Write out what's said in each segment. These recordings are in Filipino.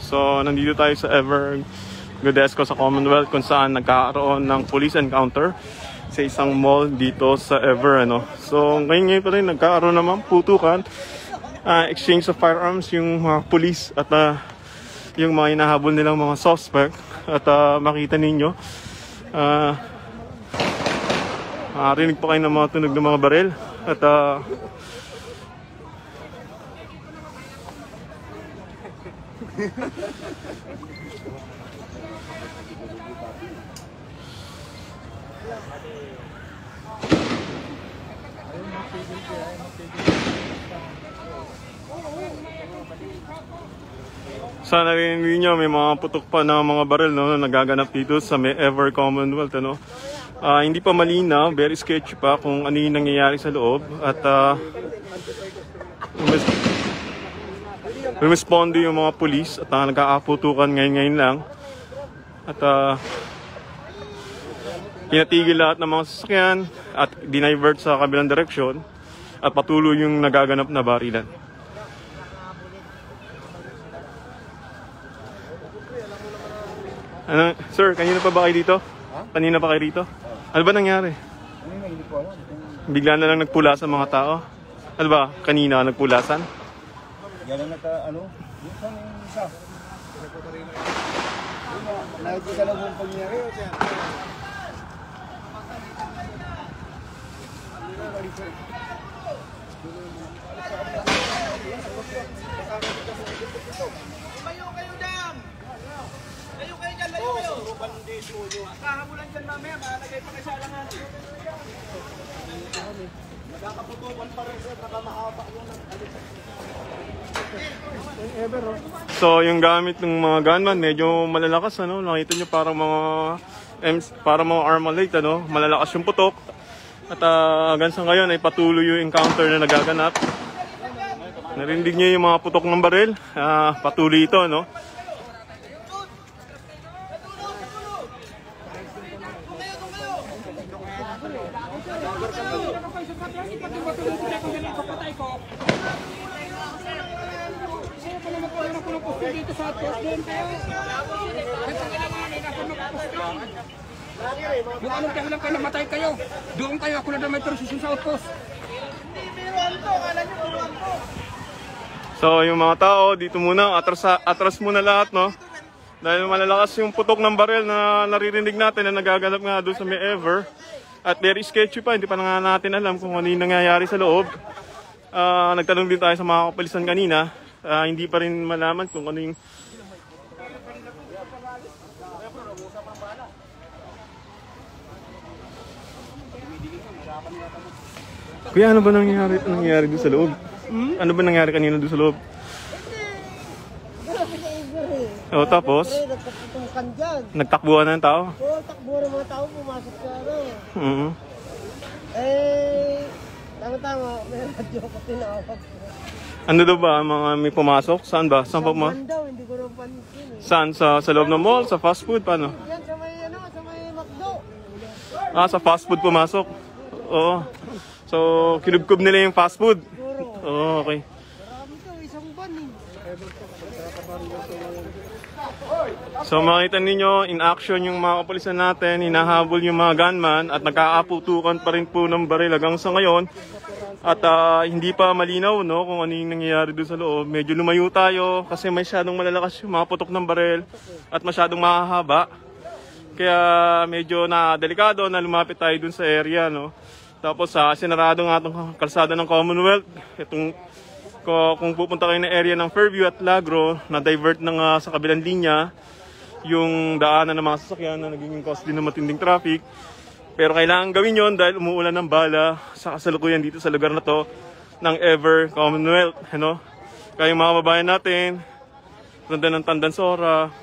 So nandito tayo sa Ever Godesco sa Commonwealth kung saan nagkakaroon ng police encounter sa isang mall dito sa Ever, ano. So ngayon pa rin nagkakaroon naman putukan, exchange of firearms yung mga police at yung mga hinahabol nilang mga suspect. At makita ninyo, rinig pa kayo ng mga tunog ng mga baril. At sa narinig nyo, may mga putok pa na mga baril, no, na nagaganap dito sa may Ever Commonwealth, ano. Hindi pa malinaw, very sketchy pa kung ano yung nangyayari sa loob. At rumisponde yung mga police at nagkakaputukan ngayon lang. At pinatigil lahat ng mga sasakyan at dinivert sa kabilang direksyon at patuloy yung nagaganap na barilan. Ano, sir, kanina pa ba kayo dito? Kanina pa kayo dito? Ano ba nangyari? Hindi ko alam. Bigla na lang nagpula sa mga tao? Ano ba, kanina nagpulasan? Yan ang minsan yung isa. Nakikita lang kung pangyari. Layo kayo dyan! Layo kayo dyan! Layo kayo! Kahamulan dyan mamaya, mahalagay pa kayo sa alangan. Nagkakaputukan pa rin sir, nakamahaba yung So yung gamit ng mga gunman medyo malalakas, ano. Nakita nyo parang mga Armalite, ano. Malalakas yung putok. At hanggang sa ngayon ay patuloy yung encounter na nagaganap. Narinig nyo yung mga putok ng baril. Patuloy ito, no. Kung anong dahilan kayo namatay kayo, doon kayo, ako na naman tersusyon sa outpost. So yung mga tao dito muna, atras muna lahat, no. Dahil malalakas yung putok ng baril na naririnig natin na nagaganap nga doon sa may Ever. At very sketchy pa, hindi pa nga natin alam kung ano yung nangyayari sa loob. Nagtanong din tayo sa mga kapulisan kanina, hindi pa rin malaman kung ano yung Kuya, ano ba nangyayari doon sa loob? Ano ba nangyari kanina doon sa loob? O, tapos? Nagtakbuhan na ng tao? Oo, takbuhan ng mga tao, pumasok sa ano. Tama-tama, may radyo ko tinawag. Ano daw ba, mga may pumasok? Saan ba? Saan pa ma? Daw, hindi ko na pansin eh. Saan? Sa loob ng mall? Sa fast food? Paano? Yan, sa may McDo. Sa fast food pumasok? Oo. So, kinubkob nila yung fast food? Oo, okay. Marami to, isang ban eh. So makita ninyo, in action yung mga kapulisan natin, hinahabol yung mga gunman at nagkakaputukan pa rin po ng baril hanggang sa ngayon. At hindi pa malinaw, no, kung ano yung nangyayari doon sa loob. Medyo lumayo tayo kasi masyadong malalakas yung mga putok ng baril at masyadong mahahaba. Kaya medyo delikado na lumapit tayo doon sa area, no. Tapos sinarado nga itong kalsada ng Commonwealth. Itong, kung pupunta kayo na area ng Fairview at Lagro, na-divert na sa kabilang linya yung daanan ng mga sasakyan na naging cause din ng matinding traffic. Pero kailangan gawin yon dahil umuulan ng bala sa kasalukuyan dito sa lugar na to ng Ever Commonwealth. Ano? Kaya yung mga kababayan natin, sundan ng Tandansora,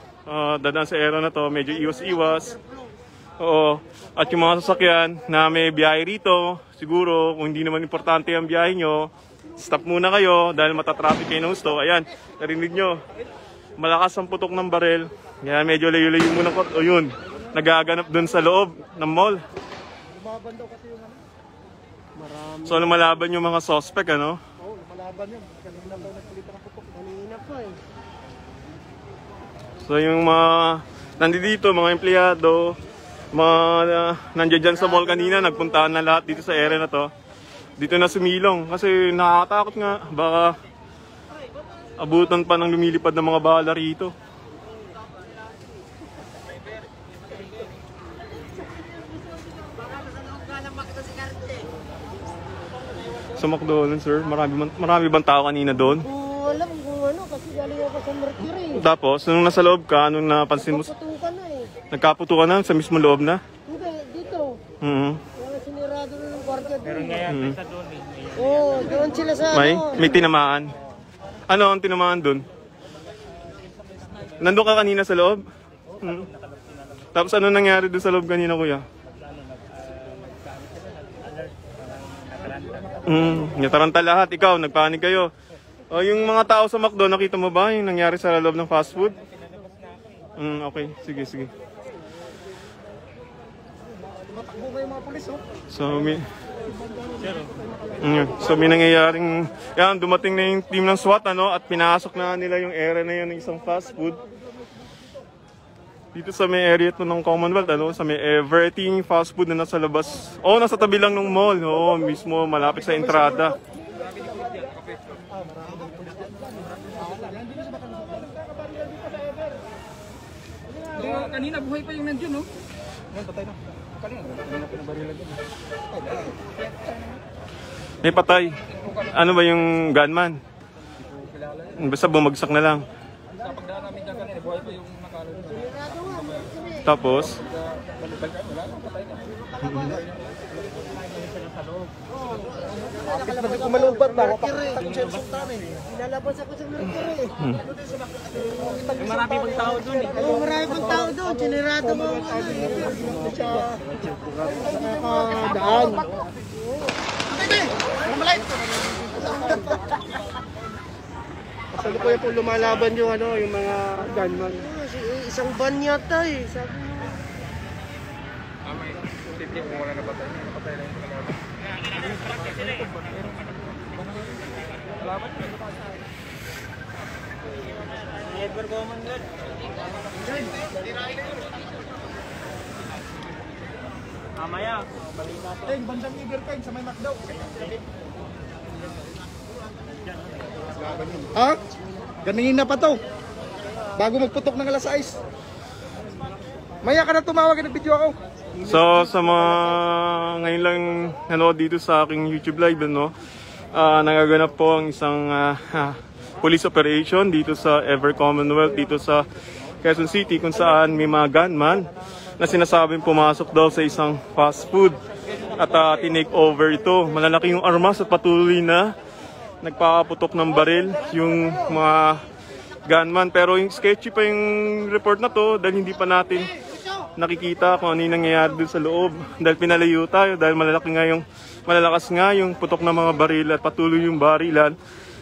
dadaan sa area na to, medyo iwas-iwas. Oo. At yung mga sasakyan na may biyahe rito, siguro kung hindi naman importante ang biyahe nyo, stop muna kayo dahil matatraffic kayo ng gusto. Ayan, narinig nyo, malakas ang putok ng baril. Kaya medyo layo-layo muna ko. O yun, nagaganap dun sa loob ng mall. Lumaban daw kasi yung ano. Marami. So lumalaban yung mga suspect, ano? Oo, lumalaban yun. Kanina daw nagpilitan ng putok. Kanina pa eh. So yung mga nandito, mga empleyado, mga nandiyan dyan sa mall kanina, nagpuntaan na lahat dito sa area na to. Dito na sumilong kasi nakakatakot nga, baka abutan pa ng lumilipad ng mga bala rito. Sa McDonald's, sir, marami bang tao kanina doon? Alam kung ano, kasi galing ako sa Mercury. Tapos, nung nasa loob ka, nung napansin mo, Putukan na eh. nagkaputo ka na sa mismo loob na? Hindi, dito. Mhm. Wala sinirado na ng kwarta doon. Mhm. Oo, doon sila sa May tinamaan. Ano ang tinamaan doon? Nandun ka kanina sa loob? Mhm. Tapos ano nangyari doon sa loob kanina, kuya? Nataranta lahat. Ikaw, nagpanik kayo. O, yung mga tao sa McDo, nakita mo ba yung nangyari sa loob ng fast food? Okay. Sige. So may nangyayaring yan, dumating na yung team ng SWAT at pinasok na nila yung area na yun ng isang fast food. Dito sa may area to ng Commonwealth, sa may Everything fast food na nasa labas. Nasa tabi lang ng mall. Mismo malapit sa entrada. Kanina buhay pa yung nandiyon, no? May patay. Ano ba yung gunman? Basta bumagsak na lang. Tapos? kumalumpat ba? Nilalabas ako sa Mercury. Marami pang tao doon eh. Oo, marami pang tao doon. Sinirado mo ang ano eh. Daan. Kasali ko yan po lumalaban yung yung mga gunman. Isang van yata eh. Sabi mo. Edward Commonwealth. Mamaya, balita to. Bandang Eagle Kind sa may McDo. Ha? Ganinin na pa to. Bago magputok ng alas 6. Maya ka na tumawag, nag-video ako. So sa mga ngayon lang nanood dito sa aking YouTube live, nagaganap po ang isang police operation dito sa Ever Commonwealth, dito sa Quezon City, kung saan may mga gunman na sinasabing pumasok daw sa isang fast food at tinake over ito. Malalaki yung armas at patuloy na nagpaputok ng baril yung mga gunman. Pero yung sketchy pa yung report na to dahil hindi pa natin nakikita kung ano yung nangyayari doon sa loob. Dahil pinalayo tayo, dahil malalakas nga yung putok ng mga baril at patuloy yung barilan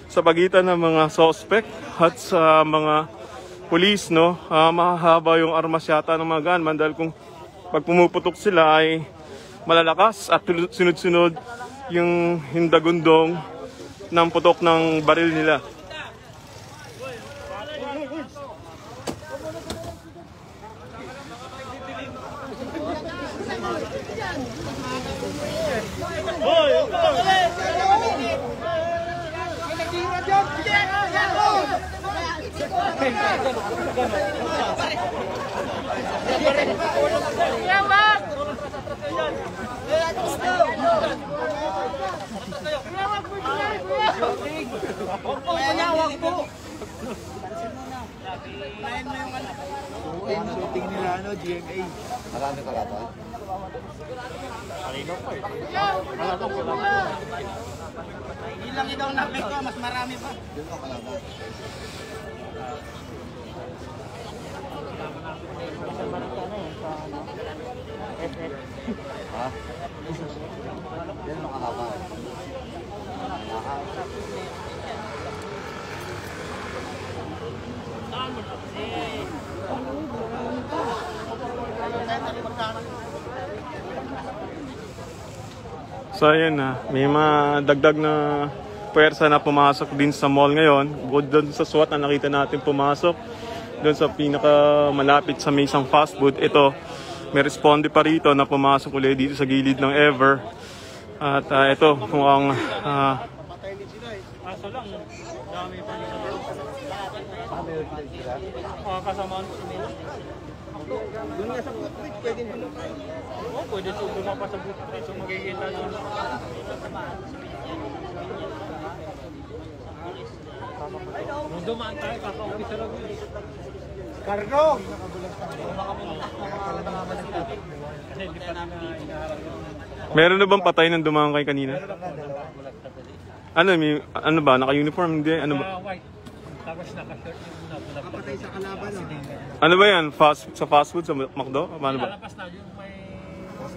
sa pagitan ng mga suspect at sa mga police, mahahaba yung armas yata ng mga gunman dahil kung pag pumuputok sila ay malalakas at sunod-sunod yung hindagundong ng putok ng baril nila. Shooting nila GMA. Marami ka ba? Ilang ikaw na peko, mas marami pa. Ha? Yan makakaba. So ayun may mga dagdag na puwersa na pumasok din sa mall ngayon. Bukod doon sa SWAT na nakita natin pumasok, doon sa pinaka malapit sa may isang fast food. Ito, may responde pa rito na pumasok ulit dito sa gilid ng Ever. At ito, mukhang Kaso lang, dami pa nila. Kasamaan ko nila. Doon nga sa footbridge, pwede din. Oo, pwede sumama pa sa footbridge. So magkikita doon. Nung dumaan tayo, kakauwi sa loob. Cargo! Kasi hindi pa namin inaharap yun. meron na bang patay nang dumaan kay kanina? Ano ba? Naka-uniform? Hindi? Ano ba? White. Tapos naka-shirt yung nabulak. Patay sa kalaban. Ano ba yan? Sa fast food? Sa McDo? Ano ba? Lalabas na yung may...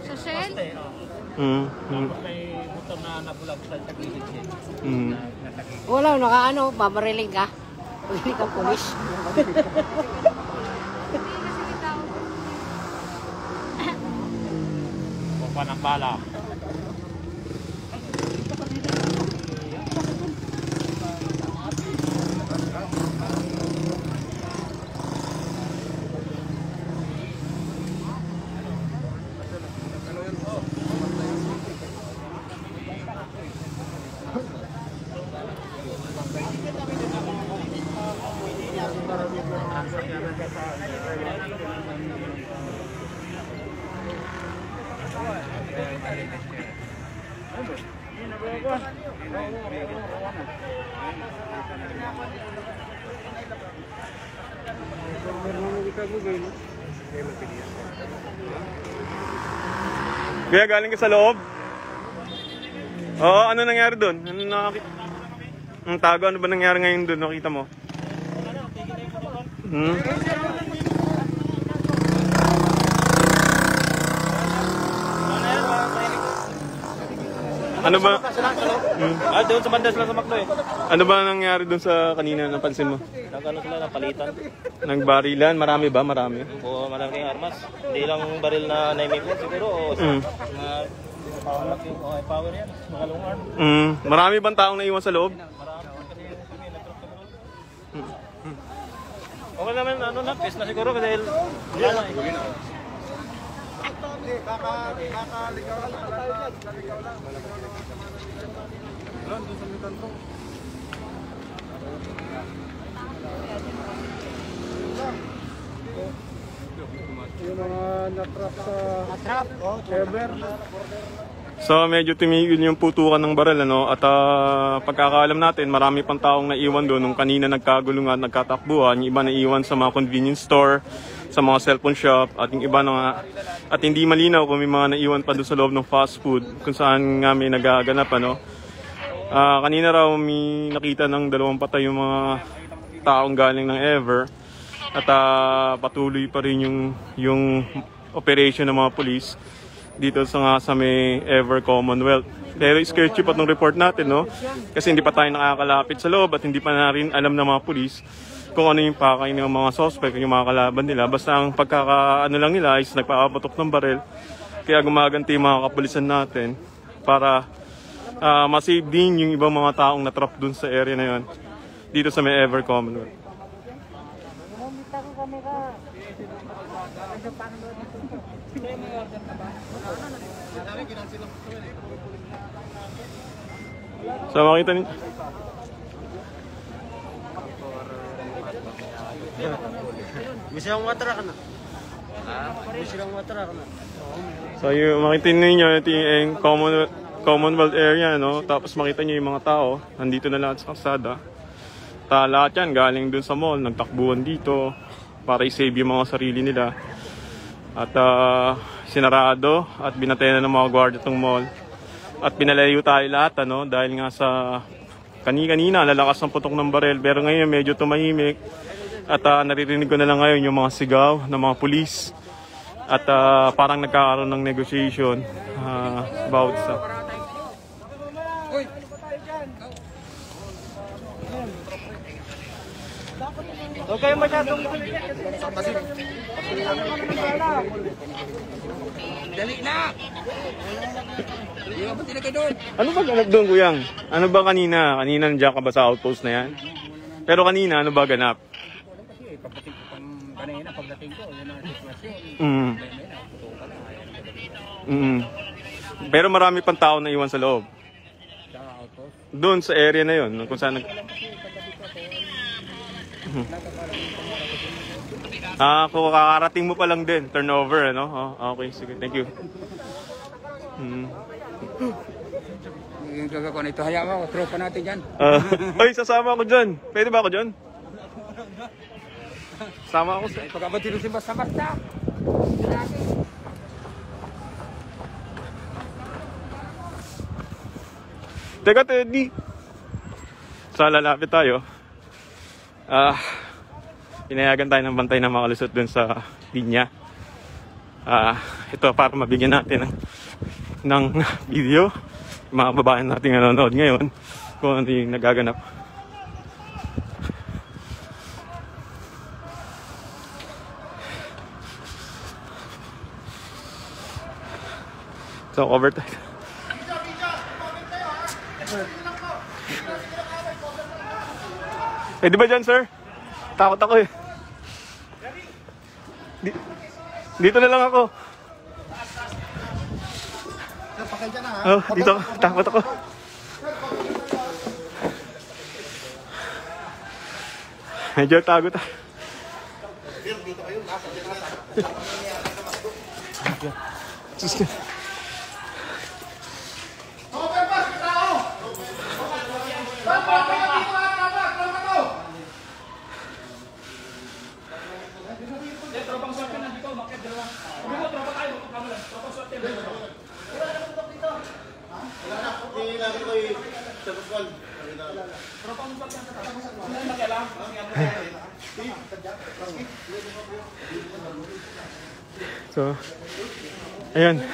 Sa Shell? Tapos may motor na nabulag sa gilid niya. Wala, nakaano, babariling ka. Hindi ka pulis. Kung pa ng bala. Kaya galing ka sa loob? Oo, ano nangyari doon? Ano nakakita? Ang tago, ano ba nangyari ngayon doon? Nakita mo? Ano ba? Doon sa banda sila sa Macdo eh. Ano ba nangyari doon sa kanina? Napansin mo? Nagano sila ng palitan. Nagbarilan? Marami ba? Marami? O malaking armas. Hindi lang baril na 9mm siguro. O na power yan. Magalong arm. Marami bang taong naiwan sa loob? Okay naman, ano na, pes na siguro kasi wala na eh. Kakaligaw lang. Doon sa may kanto. Yung mga natrap sa Ever. So medyo tumigil yung putukan ng baril, ano? At pagkakaalam natin, marami pang taong naiwan doon nung kanina nagkagulungan, nagkatakbuhan. Yung iba naiwan sa mga convenience store, sa mga cellphone shop, at yung iba na at hindi malinaw kung may mga naiwan pa doon sa loob ng fast food kung saan nga may nagaganap, ano? Kanina raw may nakita ng 2 patay yung mga taong galing ng Ever. At patuloy pa rin yung operation ng mga police dito sa may Ever Commonwealth. Pero sketchy pa itong report natin, no? Kasi hindi pa tayo nakakalapit sa loob at hindi pa na rin alam ng mga police kung ano yung pakay ng mga suspect, yung mga kalaban nila. Basta ang pagkakaano lang nila is nagpapatok ng baril. Kaya gumaganti yung mga kapulisan natin para masave din yung ibang mga taong natrap dun sa area na yon dito sa may Ever Commonwealth. So makita niyo. Bisa lang matara ka na. Bisa lang matara ka na. So yung makita niyo ito yung Commonwealth area, no? Tapos makita niyo yung mga tao nandito na lahat sa kalsada. Lahat yan galing dun sa mall, nagtakbuhan dito para i-save yung mga sarili nila. At sinarado at binatenan ng mga guardia itong mall. At pinalayo tayo lahat, ano, dahil nga sa kanina lalakas ng putok ng baril. Pero ngayon medyo tumahimik. At naririnig ko na lang ngayon yung mga sigaw ng mga pulis. At parang nagkakaroon ng negotiation about sa... Huwag kayo masyadong Dali na! Hindi ka ba tinagay doon? Ano ba ganap doon, Kuyang? Ano ba kanina? Kanina nandiyan ka ba sa outpost na yan? Pero kanina, ano ba ganap? kanina pagdating ko, yun ang sitwasyon. Mm. May putukan na, ayaw na dito. Mm. Pero marami pang tao na iwan sa loob. Sa autos. Doon sa area na yon kung saan kung kakarating mo pa lang din, turnover, ano? Oh, okay, sige, thank you. Yung gagawin nito, hayaan mo, tropa natin dyan. Ay, sasama ako dyan. Pwede ba ako dyan? Sama ako sa... Pagkabatid si basta-basta. Teka, Teddy. So, lalapit tayo. Pinayagan tayo ng bantay na makalusot dun sa linya. Ito, para mabigyan natin ng video. Yung mga babae natin nanonood ngayon kung ano yung nagaganap. So, cover tayo. Pwede ba dyan, sir? Takot ako eh. Dito na lang ako. Oh, dito. Takot ako. Medyo tagot ah. So, ayan.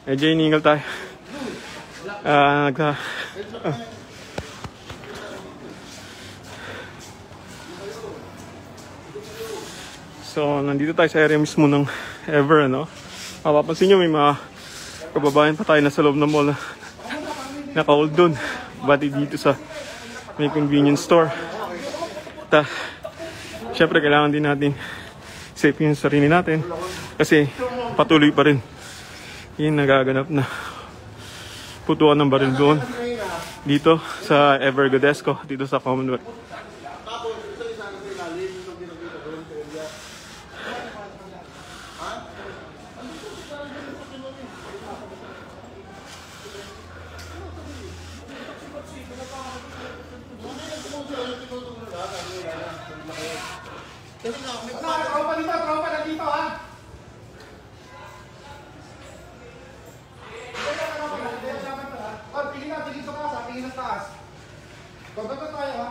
Medyo iningal tayo. So, nandito tayo sa area mismo ng Ever, ano? Mapapansin nyo, may mga kababayan pa tayo na sa loob ng mall na naka-hold doon. Bati dito sa may convenience store. At syempre, kailangan din natin safe yung sarili natin kasi patuloy pa rin yung nagaganap na putuan ng baril doon dito sa Ever Godesco, dito sa Commonwealth. Tropa nandito ha. Tingin sa taas ha, tingin sa taas. Bababa tayo ha.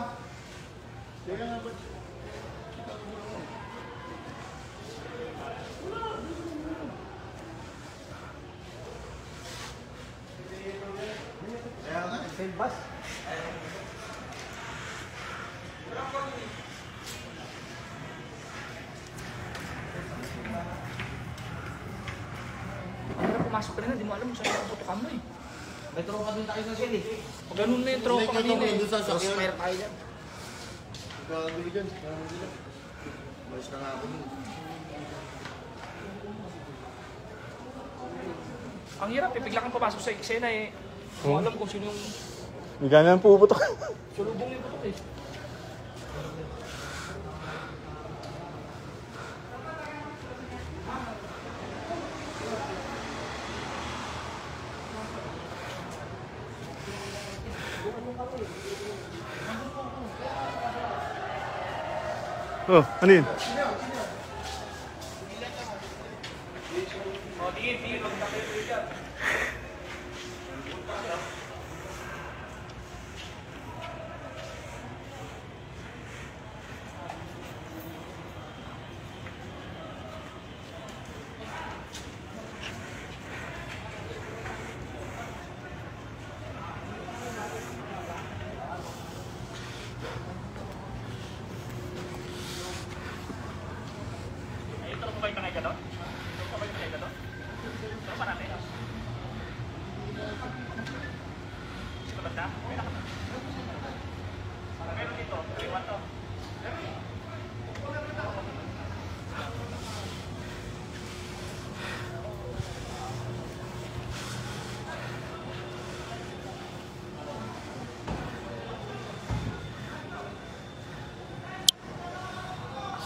Bus. Pumasok ka na, di mo alam kung saan yung putukan mo eh. May tropa din tayo sa sili. Pag ganun na yung tropa kanina eh. Doon sa sakyan. Mayroon tayo dyan. Gagawin dyan. Malis na nga ako dun. Ang hirap eh, bigla kang papasok sa eksena eh. Hindi mo alam kung sino yung Hindi ka na puputok. sulubong yung putok eh. Oh, ano yun?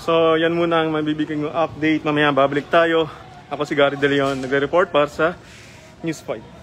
So, yan muna ang mabibigay ng update. Mamaya babalik tayo. Ako si Gary De Leon, nagre-report para sa News 5.